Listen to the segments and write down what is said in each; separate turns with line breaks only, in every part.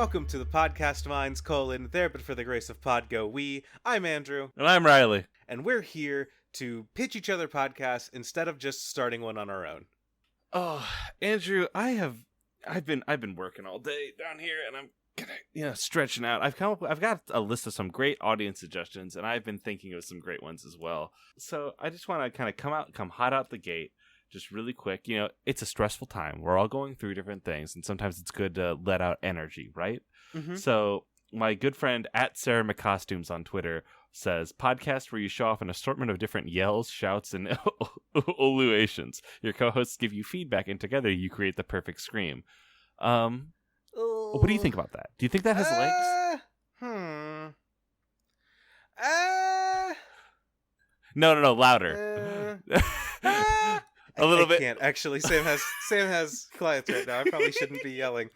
Welcome to the Podcast Minds, there but for the grace of Pod go we. I'm Andrew.
And I'm Riley.
And we're here to pitch each other podcasts instead of just starting one on our own.
Oh, Andrew, I've been working all day down here, and I'm stretching out. I've got a list of some great audience suggestions, and I've been thinking of some great ones as well. So I just want to kind of come hot out the gate, just really quick. You know, it's a stressful time. We're all going through different things, and sometimes it's good to let out energy, right? Mm-hmm. So my good friend at Sarah McCostumes on Twitter says, podcast where you show off an assortment of different yells, shouts, and ululations. Your co-hosts give you feedback, and together you create the perfect scream. What do you think about that? Do you think that has legs? No, louder.
A little bit. I can't actually. Sam has clients right now. I probably shouldn't be yelling.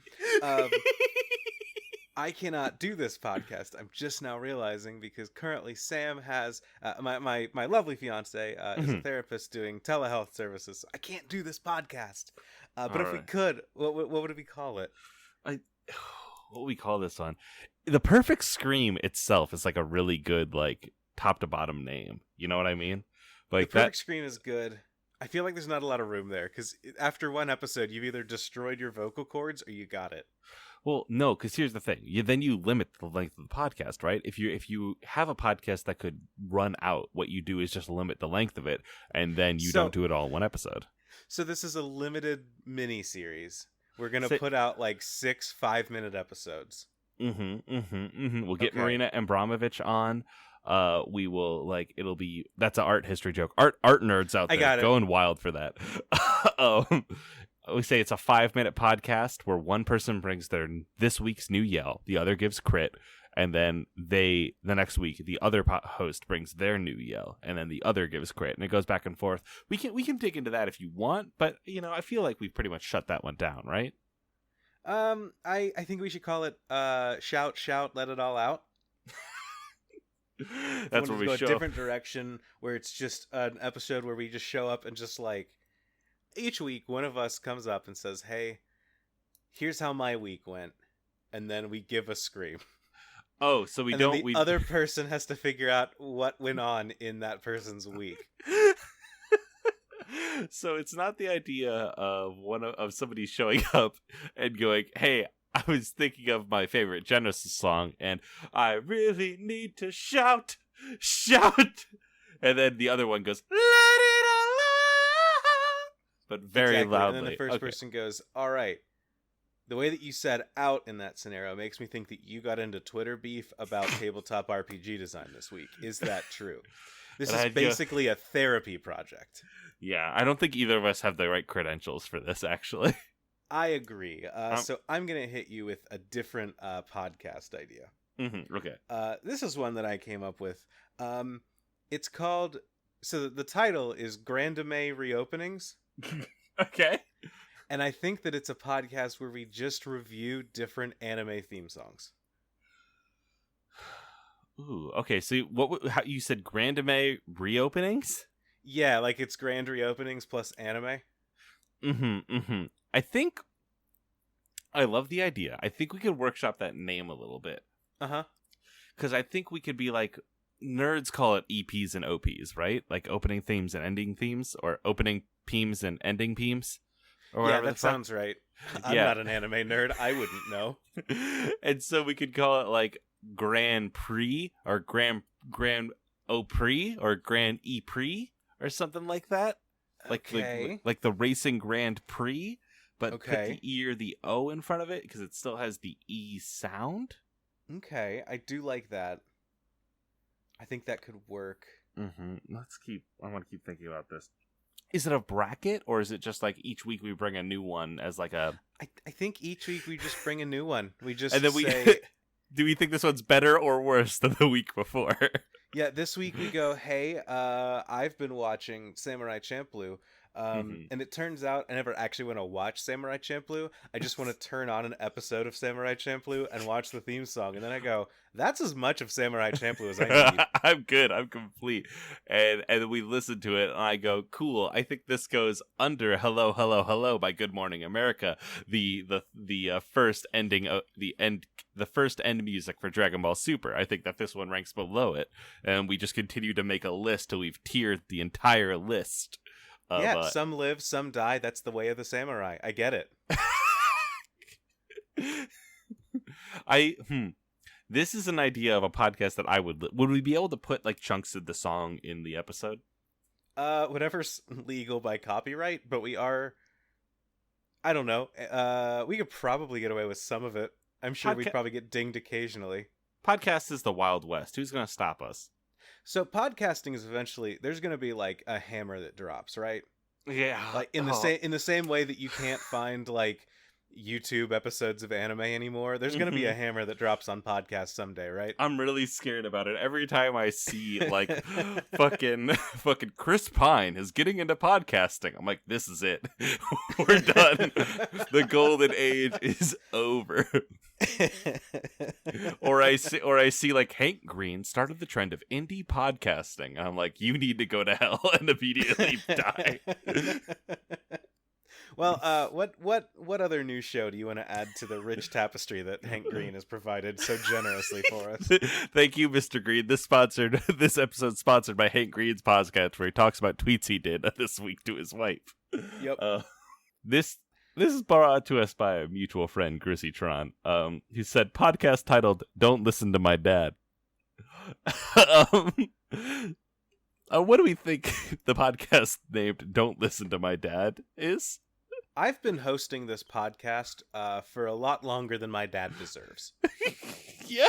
I cannot do this podcast. I'm just now realizing because currently Sam has my lovely fiance is a therapist doing telehealth services. So I can't do this podcast. But if we could, what would we call it?
What would we call this one? The Perfect Scream itself is like a really good like top to bottom name. You know what I mean? Like
the Perfect Scream is good. I feel like there's not a lot of room there because after one episode, you've either destroyed your vocal cords or you got it.
Well, no, because here's the thing. Then you limit the length of the podcast, right? If you have a podcast that could run out, what you do is just limit the length of it, and then you don't do it all in one episode.
So this is a limited mini-series. We're going to put out like 6 5-minute episodes.
We'll get Marina Abramovich on. We will that's an art history joke. Art nerds out there going wild for that. We say it's a 5-minute podcast where one person brings this week's new yell, the other gives crit, and then the next week the other host brings their new yell, and then the other gives crit, and it goes back and forth. We can dig into that if you want, but I feel like we've pretty much shut that one down, right?
I think we should call it shout, let it all out.
That's where we
go
show
a different direction, where it's just an episode where we just show up and just like each week one of us comes up and says, "Hey, here's how my week went," and then we give a scream.
Oh, so the
other person has to figure out what went on in that person's week.
So it's not the idea of somebody showing up and going, "Hey, I was thinking of my favorite Genesis song, and I really need to shout," and then the other one goes, "Let it all out," but very loudly.
And then the first person goes, "All right." The way that you said "out" in that scenario makes me think that you got into Twitter beef about tabletop RPG design this week. Is that true? This is basically a therapy project.
Yeah, I don't think either of us have the right credentials for this, actually.
I agree. So I'm going to hit you with a different podcast idea.
Okay.
This is one that I came up with. It's called... So the title is Grandame Reopenings.
Okay.
And I think that it's a podcast where we just review different anime theme songs.
Ooh, okay. So how you said Grandame Reopenings?
Yeah, like it's grand reopenings plus anime.
I think I love the idea. I think we could workshop that name a little bit. Because I think we could be like, nerds call it EPs and OPs, right? Like opening themes and ending themes, or opening themes and ending themes.
Yeah, that sounds right. I'm not an anime nerd. I wouldn't know.
And so we could call it like Grand Prix or Grand Opry or Grand E-Prix or something like that. Like the Racing Grand Prix, but put the E or the O in front of it because it still has the E sound.
Okay, I do like that. I think that could work.
I want to keep thinking about this. Is it a bracket, or is it just like each week we bring a new one as like a...
I think each week we just bring a new one. We just
and then
say...
Do we think this one's better or worse than the week before?
Yeah, this week we go, "Hey, I've been watching Samurai Champloo. And it turns out I never actually want to watch Samurai Champloo. I just want to turn on an episode of Samurai Champloo and watch the theme song. And then I go, that's as much of Samurai Champloo as I need.
I'm good. I'm complete. And we listen to it, and I go, cool. I think this goes under "Hello, Hello, Hello" by Good Morning America, the first ending of the first end music for Dragon Ball Super. I think that this one ranks below it, and we just continue to make a list till we've tiered the entire list.
Some live, some die. That's the way of the samurai. I get it.
This is an idea of a podcast that I would we be able to put like chunks of the song in the episode?
Whatever's legal by copyright, but we are, I don't know. We could probably get away with some of it. I'm sure we'd probably get dinged occasionally.
Podcast is the Wild West. Who's going to stop us?
So podcasting is eventually, there's going to be like a hammer that drops, right?
Yeah.
Like in the same way that you can't find like YouTube episodes of anime anymore, there's going to be a hammer that drops on podcasts someday, right?
I'm really scared about it. Every time I see like fucking Chris Pine is getting into podcasting, I'm like, this is it. We're done. The golden age is over. or I see like Hank Green started the trend of indie podcasting, and I'm like, you need to go to hell and immediately die.
Well, what other new show do you want to add to the rich tapestry that Hank Green has provided so generously for us?
Thank you, Mr. Green. This episode sponsored by Hank Green's podcast, where he talks about tweets he did this week to his wife.
Yep.
This is brought to us by a mutual friend, Grissytron. He said, podcast titled "Don't Listen to My Dad." What do we think the podcast named "Don't Listen to My Dad" is?
I've been hosting this podcast for a lot longer than my dad deserves.
Yeah.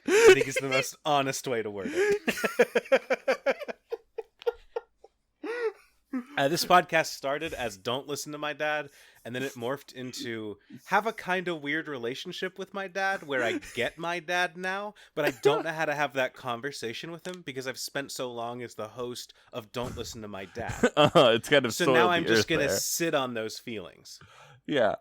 I think it's the most honest way to word it. This podcast started as "Don't Listen to My Dad," and then it morphed into have a kind of weird relationship with my dad, where I get my dad now, but I don't know how to have that conversation with him because I've spent so long as the host of "Don't Listen to My Dad."
It's kind of
so now I'm just gonna sit on those feelings.
Yeah.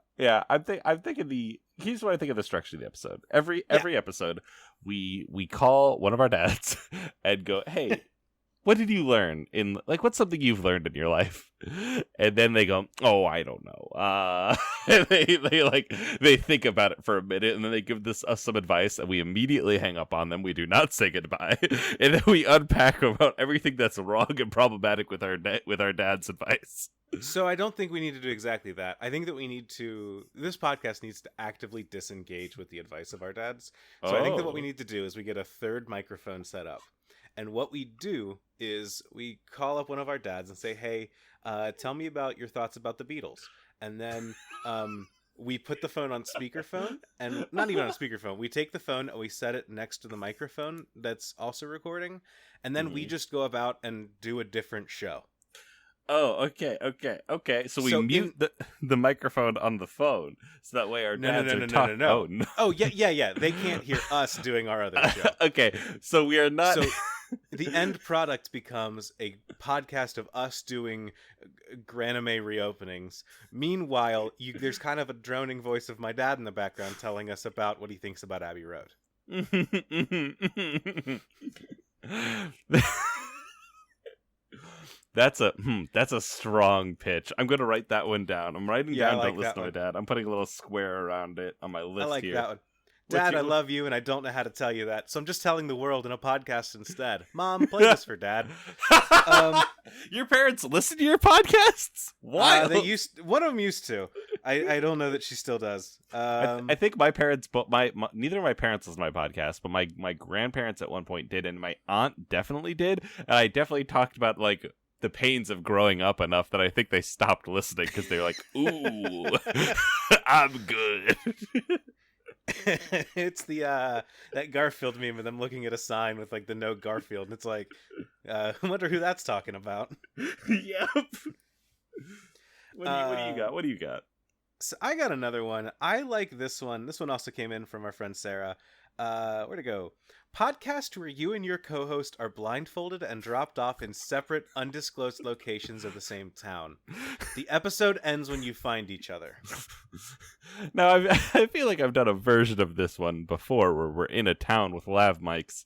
I'm thinking here's what I think of the structure of the episode. Every episode, we call one of our dads and go, hey. What did you learn what's something you've learned in your life? And then they go, oh, I don't know. And they think about it for a minute, and then they give us some advice, and we immediately hang up on them. We do not say goodbye. And then we unpack about everything that's wrong and problematic with our dad's advice.
So I don't think we need to do exactly that. I think that this podcast needs to actively disengage with the advice of our dads. So I think that what we need to do is we get a third microphone set up. And what we do is we call up one of our dads and say, hey, tell me about your thoughts about the Beatles. And then we put the phone on speakerphone, and not even on speakerphone. We take the phone and we set it next to the microphone that's also recording. And then we just go about and do a different show.
Oh, okay. So we mute the microphone on the phone, so that way our dads are talking.
No. Oh, yeah. They can't hear us doing our other show.
Okay, so we are not.
So the end product becomes a podcast of us doing Granime reopenings. Meanwhile, there's kind of a droning voice of my dad in the background telling us about what he thinks about Abbey Road. That's a strong pitch. I'm gonna write that one down. I'm writing down "Don't Listen to My Dad." I'm putting a little square around it on my list here. I like that one. Dad, I love you, and I don't know how to tell you that, so I'm just telling the world in a podcast instead. Mom, play this for Dad.
Your parents listen to your podcasts? Why?
One of them used to. I don't know that she still does.
I think my parents, but neither of my parents listen to my podcast, but my grandparents at one point did, and my aunt definitely did, and I definitely talked about like the pains of growing up enough that I think they stopped listening because they're like, "Ooh, I'm good."
It's the that Garfield meme of them looking at a sign with like the no Garfield, and it's like, I wonder who that's talking about.
Yep. What do you got?
So I got another one. I like this one. This one also came in from our friend Sarah. Where to go? Podcast where you and your co-host are blindfolded and dropped off in separate, undisclosed locations of the same town. The episode ends when you find each other.
Now, I feel like I've done a version of this one before where we're in a town with lav mics.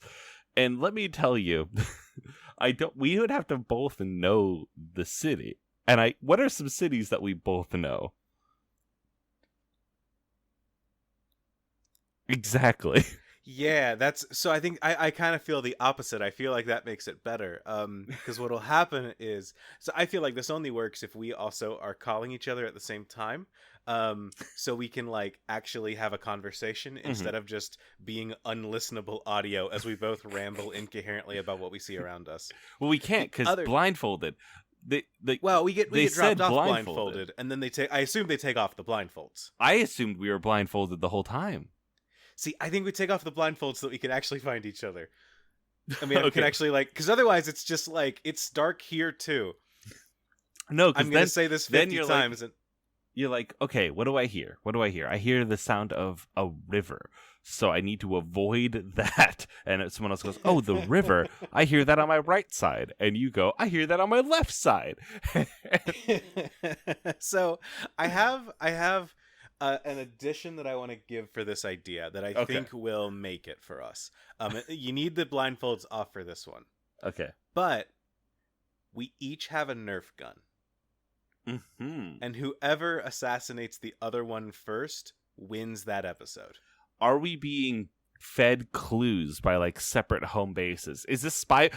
And let me tell you, we would have to both know the city. And what are some cities that we both know? Exactly.
Yeah, so I think I kind of feel the opposite. I feel like that makes it better. Because what'll happen is, so I feel like this only works if we also are calling each other at the same time. So we can like actually have a conversation instead of just being unlistenable audio as we both ramble incoherently about what we see around us.
Well, we can't because blindfolded.
We get dropped off blindfolded, and then I assume they take off the blindfolds.
I assumed we were blindfolded the whole time.
See, I think we take off the blindfolds so that we can actually find each other. I mean, okay. We can actually because otherwise it's just like it's dark here too.
No, because
I'm gonna say this 50 times.
You're like, okay, what do I hear? What do I hear? I hear the sound of a river, so I need to avoid that. And someone else goes, oh, the river. I hear that on my right side, and you go, I hear that on my left side.
So I have an addition that I want to give for this idea that I think will make it for us. You need the blindfolds off for this one.
Okay.
But we each have a Nerf gun.
Mm-hmm.
And whoever assassinates the other one first wins that episode.
Are we being fed clues by like separate home bases? Is this spy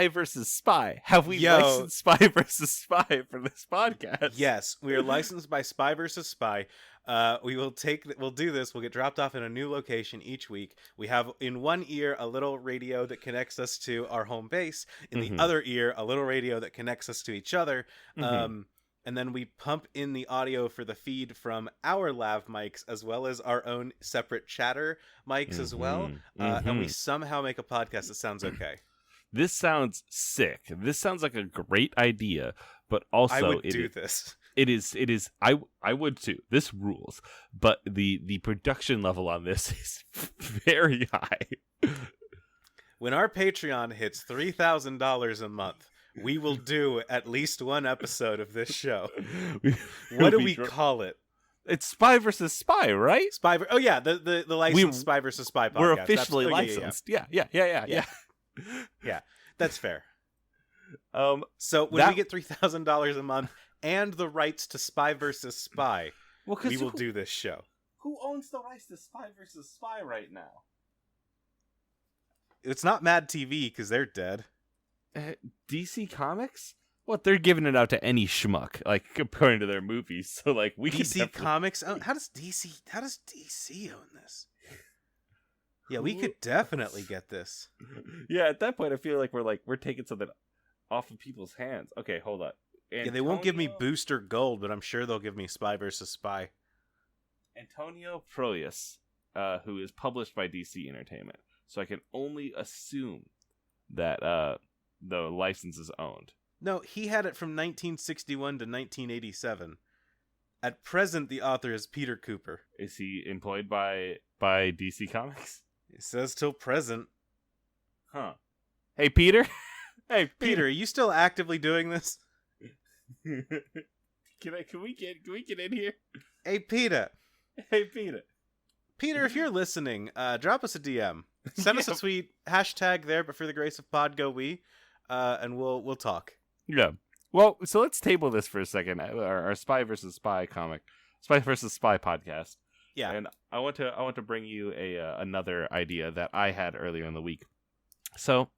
versus spy? Have we licensed spy versus spy for this podcast?
Yes, we are licensed by Spy versus Spy. We'll do this. We'll get dropped off in a new location each week. We have in one ear a little radio that connects us to our home base. In the other ear, a little radio that connects us to each other. And then we pump in the audio for the feed from our lav mics as well as our own separate chatter mics as well. And we somehow make a podcast that sounds okay.
This sounds sick. This sounds like a great idea, but also
I would do this.
It is. I would too. This rules, but the production level on this is very high.
When our Patreon hits $3,000 a month, we will do at least one episode of this show. What do we call it?
It's Spy versus Spy, right?
Oh yeah, the licensed Spy versus Spy podcast.
We're officially licensed. Yeah.
Yeah, that's fair.
So
when we get $3,000 a month and the rights to Spy versus Spy, we will do this show.
Who owns the rights to Spy versus Spy right now?
It's not Mad TV because they're dead.
DC Comics? What, they're giving it out to any schmuck, like according to their movies. So like we
DC Comics own, how does DC own this? Yeah, we could definitely get this.
Yeah, at that point I feel like we're taking something off of people's hands. Okay, hold on.
Yeah, they won't give me Booster Gold, but I'm sure they'll give me Spy versus Spy.
Antonio Proyas, who is published by DC Entertainment. So I can only assume that the license is owned.
No, he had it from 1961 to 1987. At present, the author is Peter Cooper.
Is he employed by DC Comics?
It says till present.
Huh. Hey, Peter. Hey,
Peter, are you still actively doing this?
Can we get in here?
Hey, Peter.
Hey, Peter.
Peter, if you're listening, drop us a DM. Send us a tweet. Hashtag there, but for the grace of pod, go we. And we'll talk.
Yeah. Well, so let's table this for a second. Our Spy versus Spy comic, Spy versus Spy podcast.
Yeah.
And I want to bring you another idea that I had earlier in the week. So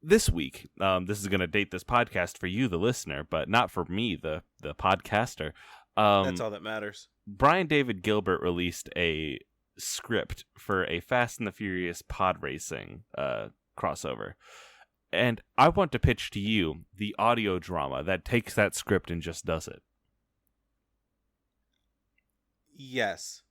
this week, this is going to date this podcast for you, the listener, but not for me, the podcaster.
That's all that matters.
Brian David Gilbert released a script for a Fast and the Furious pod racing crossover. And I want to pitch to you the audio drama that takes that script and just does it.
Yes.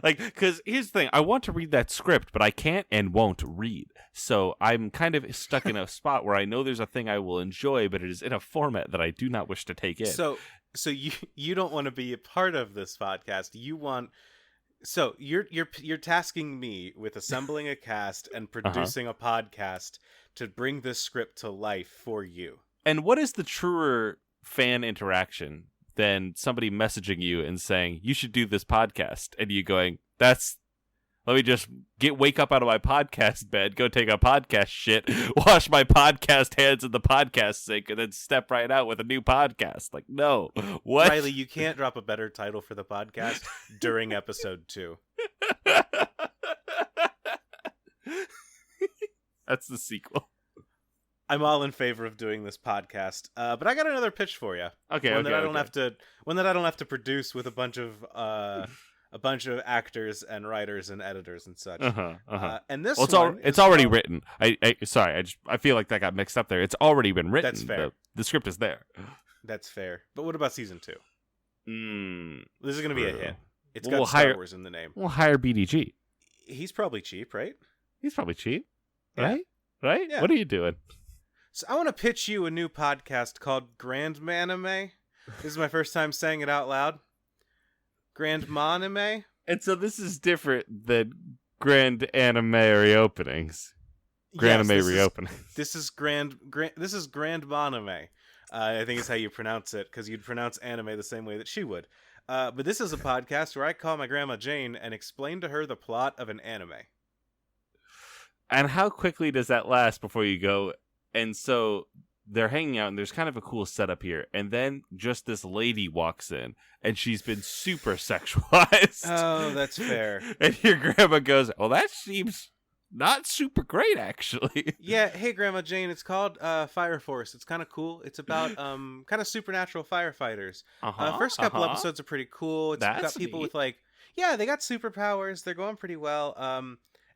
Because here's the thing. I want to read that script, but I can't and won't read. So I'm kind of stuck in a spot where I know there's a thing I will enjoy, but it is in a format that I do not wish to take in.
So you don't want to be a part of this podcast. You want So you're tasking me with assembling a cast and producing a podcast to bring this script to life for you.
And what is the truer fan interaction than somebody messaging you and saying, you should do this podcast, and you going, let me just wake up out of my podcast bed, go take a podcast shit, wash my podcast hands in the podcast sink, and then step right out with a new podcast. Like, no. What?
Riley, you can't drop a better title for the podcast during episode 2.
That's the sequel.
I'm all in favor of doing this podcast, but I got another pitch for you.
Okay,
one that I don't have to produce with a bunch of actors and writers and editors and such. And this
it's already written. I feel like that got mixed up there. It's already been written.
That's fair.
The script is there.
That's fair. But what about season 2? This is going to be a hit. It's
We'll
got Star Wars in the name.
We'll hire BDG.
He's probably cheap, right?
He's probably cheap,
Yeah.
right? Right?
Yeah.
What are you doing?
So I want to pitch you a new podcast called Grandmanime. This is my first time saying it out loud. Grandmanime.
And so this is different than Grand Anime reopenings.
This is Grandmanime. I think is how you pronounce it, because you'd pronounce anime the same way that she would. But this is a podcast where I call my grandma Jane and explain to her the plot of an anime.
And how quickly does that last before you go? And so they're hanging out, and there's kind of a cool setup here. And then just this lady walks in, and she's been super sexualized.
Oh, that's fair.
And your grandma goes, well, that seems not super great, actually.
Yeah, hey, Grandma Jane, it's called Fire Force. It's kind of cool. It's about kind of supernatural firefighters. First couple episodes are pretty cool. It's got people with, like, yeah, they got superpowers. They're going pretty well.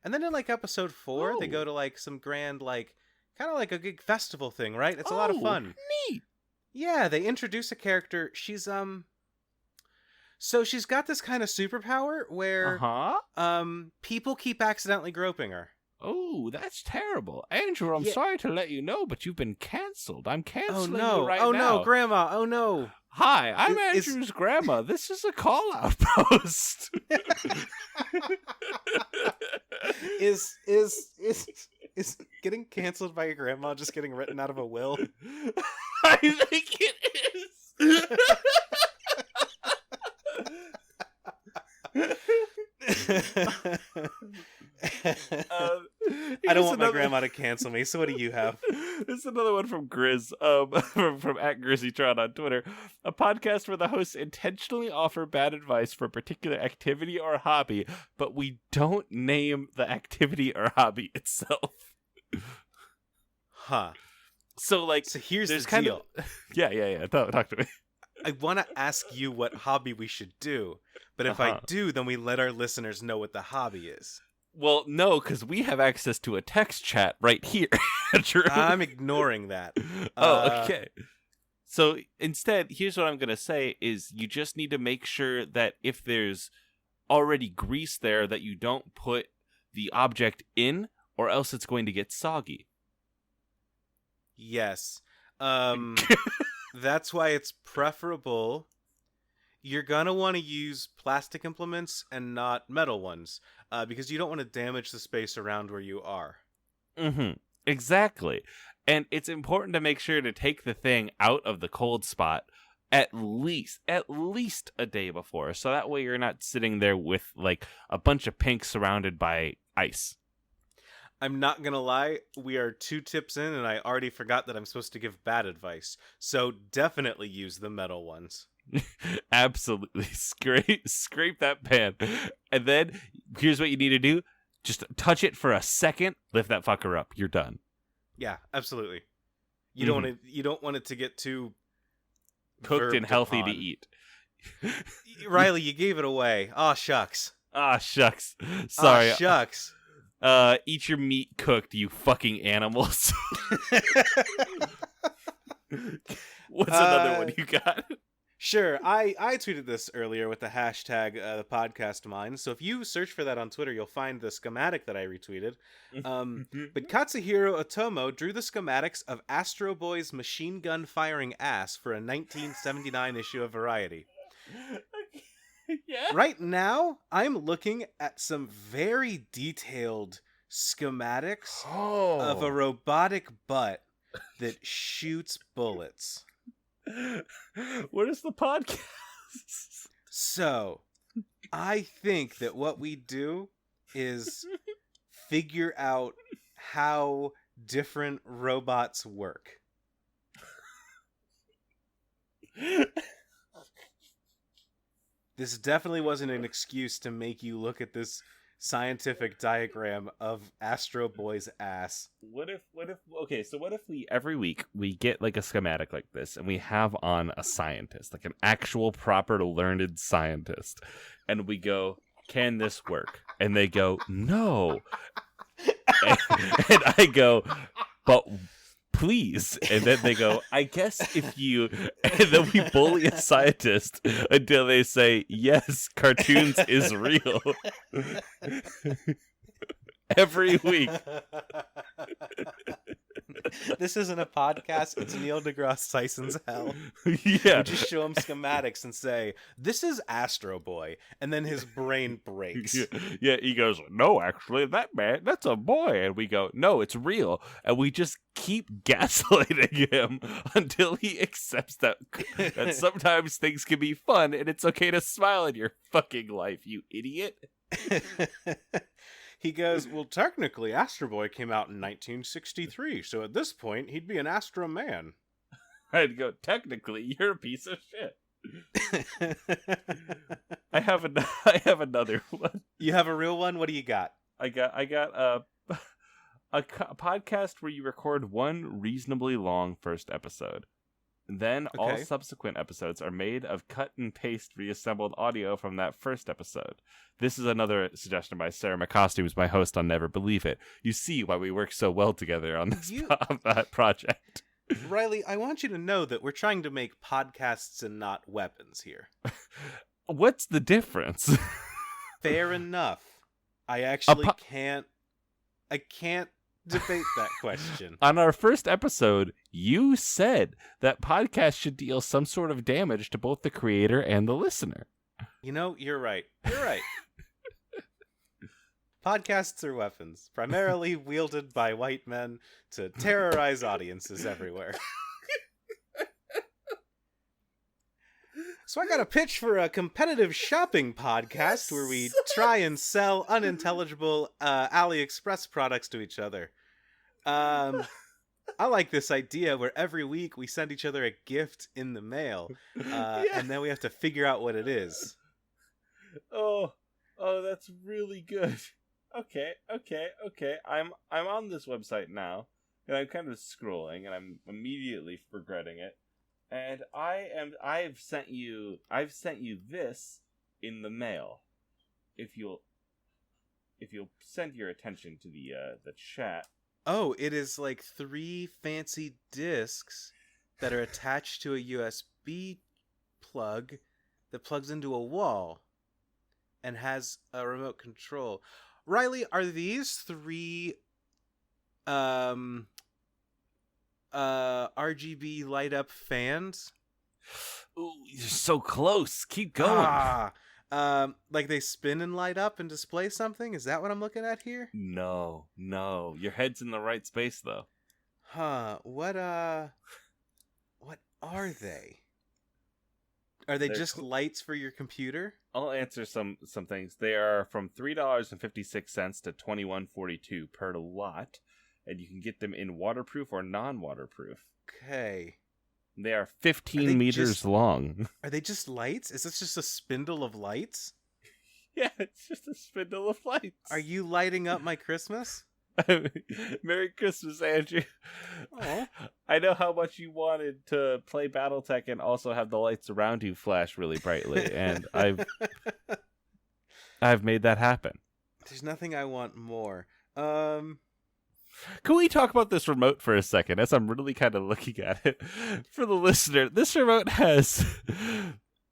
And then in, like, episode 4, they go to, like, some grand, like, kind of like a big festival thing, right? It's a lot of fun.
Neat.
Yeah, they introduce a character. She's so she's got this kind of superpower where people keep accidentally groping her.
Oh, that's terrible. Andrew, I'm sorry to let you know, but you've been canceled. I'm canceling you right
now. Oh no, Grandma. Oh no.
Hi, I'm Andrew's grandma. This is a call-out post.
Is getting canceled by your grandma just getting written out of a will?
I think it is.
I don't want my grandma to cancel me, so what do you have?
This is another one from Grizz, from @GrizzyTron on Twitter. A podcast where the hosts intentionally offer bad advice for a particular activity or hobby, but we don't name the activity or hobby itself.
Huh.
So, like,
so here's the
kind
deal.
Yeah. Talk to me.
I want to ask you what hobby we should do, but if I do, then we let our listeners know what the hobby is.
Well, no, because we have access to a text chat right here. Drew.
I'm ignoring that.
Okay. So instead, here's what I'm going to say is you just need to make sure that if there's already grease there, that you don't put the object in, or else it's going to get soggy.
Yes. That's why it's preferable. You're going to want to use plastic implements and not metal ones, because you don't want to damage the space around where you are.
Mm-hmm. Exactly. And it's important to make sure to take the thing out of the cold spot at least a day before. So that way you're not sitting there with, like, a bunch of pink surrounded by ice.
I'm not going to lie, we are 2 tips in, and I already forgot that I'm supposed to give bad advice. So definitely use the metal ones.
Absolutely. Scrape that pan. And then, here's what you need to do. Just touch it for a second, lift that fucker up. You're done.
Yeah, absolutely. You don't want it to get too
cooked and healthy to eat.
Riley, you gave it away. Aw, shucks.
Sorry.
Aw, shucks.
Eat your meat cooked, you fucking animals. What's another one you got?
Sure. I tweeted this earlier with the hashtag the podcast mine. So if you search for that on Twitter, you'll find the schematic that I retweeted. But Katsuhiro Otomo drew the schematics of Astro Boy's machine gun firing ass for a 1979 issue of Variety.
Yeah.
Right now, I'm looking at some very detailed schematics of a robotic butt that shoots bullets.
What is the podcast?
So, I think that what we do is figure out how different robots work. This definitely wasn't an excuse to make you look at this scientific diagram of Astro Boy's ass.
What if we every week we get like a schematic like this and we have on a scientist, like an actual proper learned scientist, and we go, can this work? And they go, no. and I go, but please. And then they go, I guess if you, and then we bully a scientist until they say, yes, cartoons is real. Every week.
This isn't a podcast. It's Neil deGrasse Tyson's hell.
Yeah.
We just show him schematics and say, this is Astro Boy. And then his brain breaks.
Yeah, he goes, no, actually, that's a boy. And we go, no, it's real. And we just keep gaslighting him until he accepts that sometimes things can be fun and it's okay to smile in your fucking life, you idiot.
He goes, well, technically, Astro Boy came out in 1963, so at this point, he'd be an Astro Man.
I'd go, technically, you're a piece of shit. I have another one.
You have a real one? What do you got?
I got a podcast where you record one reasonably long first episode. Then all subsequent episodes are made of cut and paste reassembled audio from that first episode. This is another suggestion by Sarah McCosty, who's my host on Never Believe It. You see why we work so well together on this project.
Riley, I want you to know that we're trying to make podcasts and not weapons here.
What's the difference?
Fair enough. I actually can't debate that question.
On our first episode, you said that podcasts should deal some sort of damage to both the creator and the listener.
You know, you're right. You're right. Podcasts are weapons, primarily wielded by white men to terrorize audiences everywhere. So I got a pitch for a competitive shopping podcast where we try and sell unintelligible AliExpress products to each other. I like this idea where every week we send each other a gift in the mail, and then we have to figure out what it is.
Oh, that's really good. Okay. I'm on this website now, and I'm kind of scrolling, and I'm immediately regretting it. And I've sent you this in the mail. If you'll send your attention to the chat.
Oh, it is like 3 fancy discs that are attached to a USB plug that plugs into a wall and has a remote control. Riley, are these 3 RGB light up fans?
Ooh, you're so close. Keep going.
Like they spin and light up and display something? Is that what I'm looking at here?
No. Your head's in the right space though.
Huh. What are they? Are they just lights for your computer?
I'll answer some things. They are from $3.56 to $21.42 per lot, and you can get them in waterproof or non-waterproof.
Okay.
They are 15 meters long.
Are they just lights? Is this just a spindle of lights?
Yeah, it's just a spindle of lights.
Are you lighting up my Christmas?
Merry Christmas, Andrew.
Oh.
I know how much you wanted to play Battletech and also have the lights around you flash really brightly, and I've made that happen.
There's nothing I want more.
Can we talk about this remote for a second, as I'm really kind of looking at it? For the listener, this remote has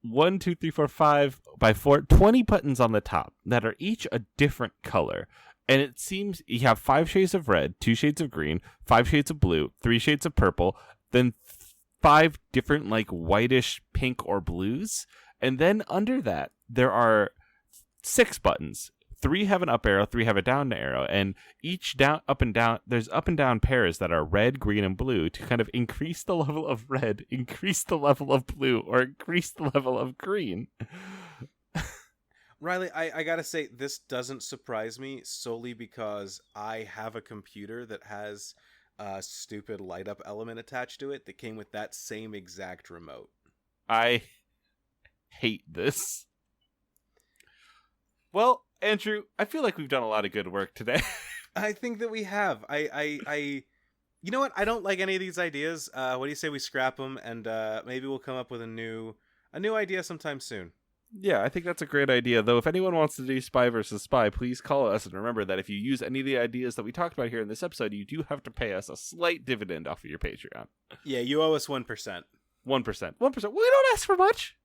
1, 2, 3, 4, 5 by 4, 20 buttons on the top that are each a different color. And it seems you have 5 shades of red, 2 shades of green, 5 shades of blue, 3 shades of purple, then 5 different like whitish pink or blues. And then under that, there are 6 buttons. 3 have an up arrow, 3 have a down arrow, and each down, up and down, there's up and down pairs that are red, green, and blue to kind of increase the level of red, increase the level of blue, or increase the level of green.
Riley, I gotta say, this doesn't surprise me solely because I have a computer that has a stupid light up element attached to it that came with that same exact remote.
I hate this. Well, Andrew, I feel like we've done a lot of good work today.
I think that we have. You know what? I don't like any of these ideas. What do you say we scrap them and maybe we'll come up with a new idea sometime soon.
Yeah, I think that's a great idea. Though, if anyone wants to do Spy versus Spy, please call us. And remember that if you use any of the ideas that we talked about here in this episode, you do have to pay us a slight dividend off of your Patreon.
Yeah, you owe us 1%.
1%. 1%. We don't ask for much.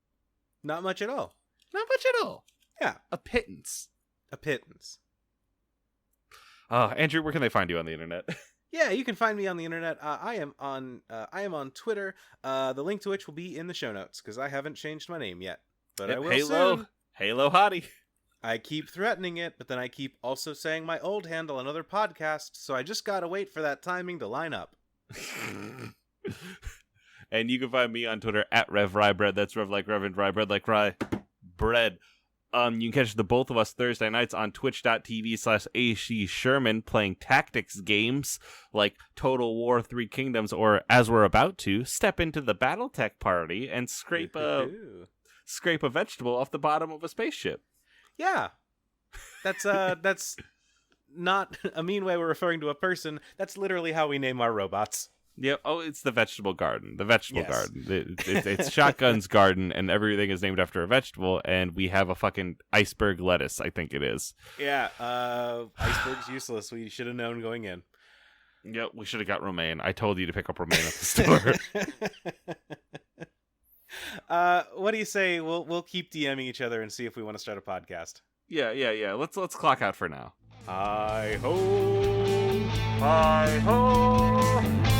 Not much at all.
Not much at all.
Yeah.
A pittance.
A pittance.
Andrew, where can they find you on the internet?
Yeah, you can find me on the internet. I am on Twitter. The link to which will be in the show notes because I haven't changed my name yet, but I will soon.
Halo Hottie.
I keep threatening it, but then I keep also saying my old handle on other podcasts, so I just gotta wait for that timing to line up.
And you can find me on Twitter at RevRyeBread. That's Rev like Reverend, Rye Bread like Rye Bread. You can catch the both of us Thursday nights on twitch.tv/AC Sherman playing tactics games like Total War 3 Kingdoms, or as we're about to, step into the Battletech party and scrape a vegetable off the bottom of a spaceship.
Yeah. That's not a mean way we're referring to a person. That's literally how we name our robots.
Yeah. Oh, it's the vegetable garden. The vegetable garden. It's Shotgun's garden, and everything is named after a vegetable. And we have a fucking iceberg lettuce. I think it is.
Yeah. Iceberg's useless. We should have known going in.
Yep. We should have got romaine. I told you to pick up romaine at the store.
What do you say? We'll keep DMing each other and see if we want to start a podcast.
Yeah. Let's clock out for now.
Hi ho.
Hi ho.